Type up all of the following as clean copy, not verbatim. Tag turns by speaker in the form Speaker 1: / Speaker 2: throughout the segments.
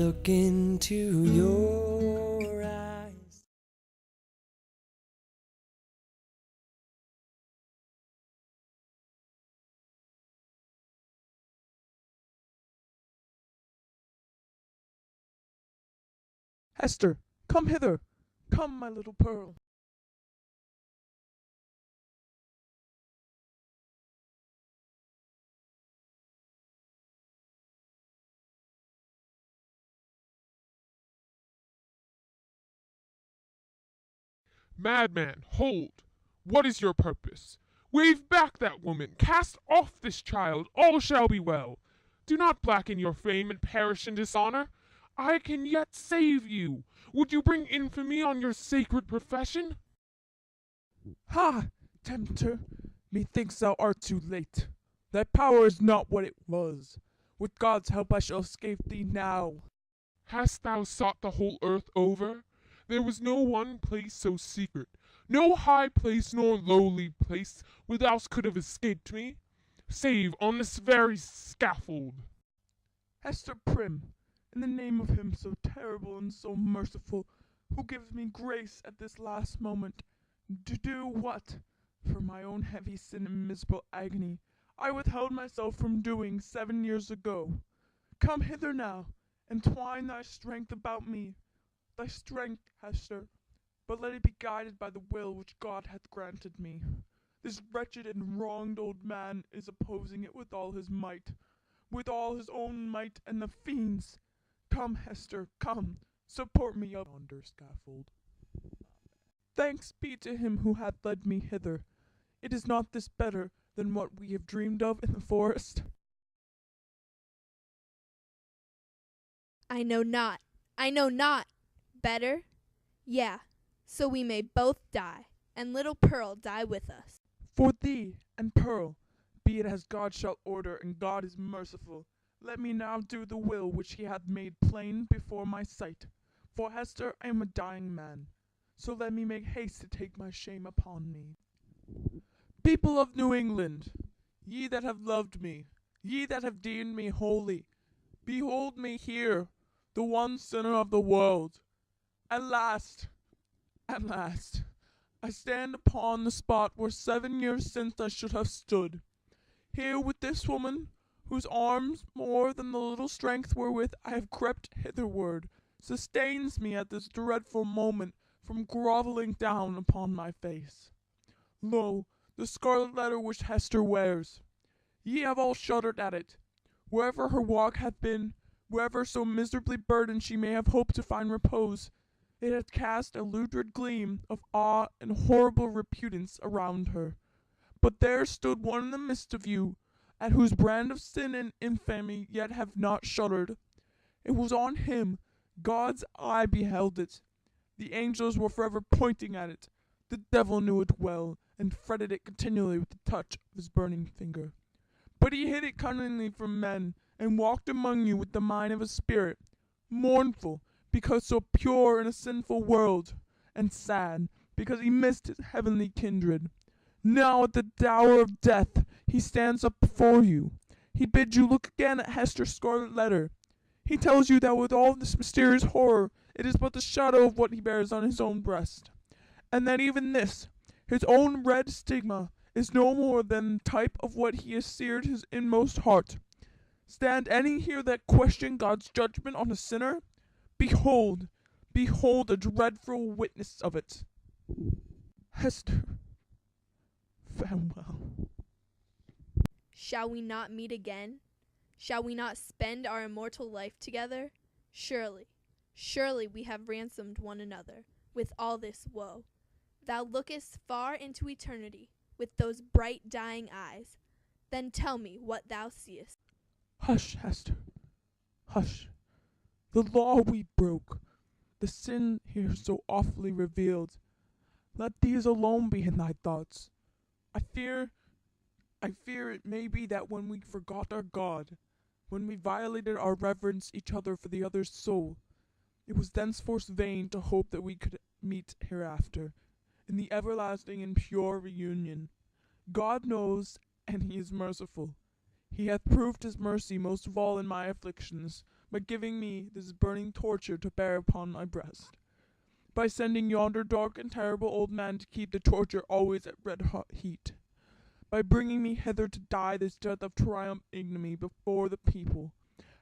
Speaker 1: look into your eyes.
Speaker 2: Hester, come hither. Come, my little pearl.
Speaker 3: Madman, hold! What is your purpose? Wave back that woman! Cast off this child! All shall be well! Do not blacken your fame and perish in dishonor! I can yet save you! Would you bring infamy on your sacred profession?
Speaker 2: Ha! Tempter, methinks thou art too late. Thy power is not what it was. With God's help I shall escape thee now.
Speaker 3: Hast thou sought the whole earth over? There was no one place so secret, no high place nor lowly place where thou could have escaped me, save on this very scaffold.
Speaker 2: Hester Prym, in the name of him so terrible and so merciful, who gives me grace at this last moment, to do what, for my own heavy sin and miserable agony, I withheld myself from doing 7 years ago. Come hither now, and twine thy strength about me. Thy strength, Hester, but let it be guided by the will which God hath granted me. This wretched and wronged old man is opposing it with all his might, with all his own might and the fiend's. Come, Hester, come, support me up yonder scaffold. Thanks be to him who hath led me hither. It is not this better than what we have dreamed of in the forest?
Speaker 4: I know not. I know not. Better? Yeah, so we may both die, and little Pearl die with us.
Speaker 2: For thee and Pearl, be it as God shall order, and God is merciful. Let me now do the will which he hath made plain before my sight. For Hester, I am a dying man, so let me make haste to take my shame upon me. People of New England, ye that have loved me, ye that have deemed me holy, behold me here, the one sinner of the world. At last, I stand upon the spot where 7 years since I should have stood, here with this woman, whose arms, more than the little strength wherewith I have crept hitherward, sustains me at this dreadful moment from grovelling down upon my face. Lo, the scarlet letter which Hester wears. Ye have all shuddered at it. Wherever her walk hath been, wherever so miserably burdened she may have hoped to find repose, it hath cast a lurid gleam of awe and horrible repentance around her. But there stood one in the midst of you, at whose brand of sin and infamy yet have not shuddered. It was on him. God's eye beheld it. The angels were forever pointing at it. The devil knew it well, and fretted it continually with the touch of his burning finger. But he hid it cunningly from men, and walked among you with the mind of a spirit, mournful, because so pure in a sinful world, and sad, because he missed his heavenly kindred. Now at the hour of death he stands up before you. He bids you look again at Hester's scarlet letter. He tells you that with all this mysterious horror it is but the shadow of what he bears on his own breast, and that even this, his own red stigma, is no more than type of what he has seared his inmost heart. Stand any here that question God's judgment on a sinner? Behold, behold a dreadful witness of it. Hester, farewell.
Speaker 4: Shall we not meet again? Shall we not spend our immortal life together? Surely, surely we have ransomed one another with all this woe. Thou lookest far into eternity with those bright dying eyes. Then tell me what thou seest.
Speaker 2: Hush, Hester, hush. The law we broke, the sin here so awfully revealed, let these alone be in thy thoughts. I fear it may be that when we forgot our God, when we violated our reverence each other for the other's soul, it was thenceforth vain to hope that we could meet hereafter, in the everlasting and pure reunion. God knows, and he is merciful. He hath proved his mercy most of all in my afflictions, by giving me this burning torture to bear upon my breast, by sending yonder dark and terrible old man to keep the torture always at red-hot heat, by bringing me hither to die this death of triumph ignominy before the people.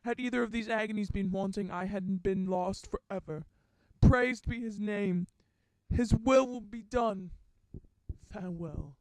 Speaker 2: Had either of these agonies been wanting, I had been lost for ever. Praised be his name. His will be done. Farewell.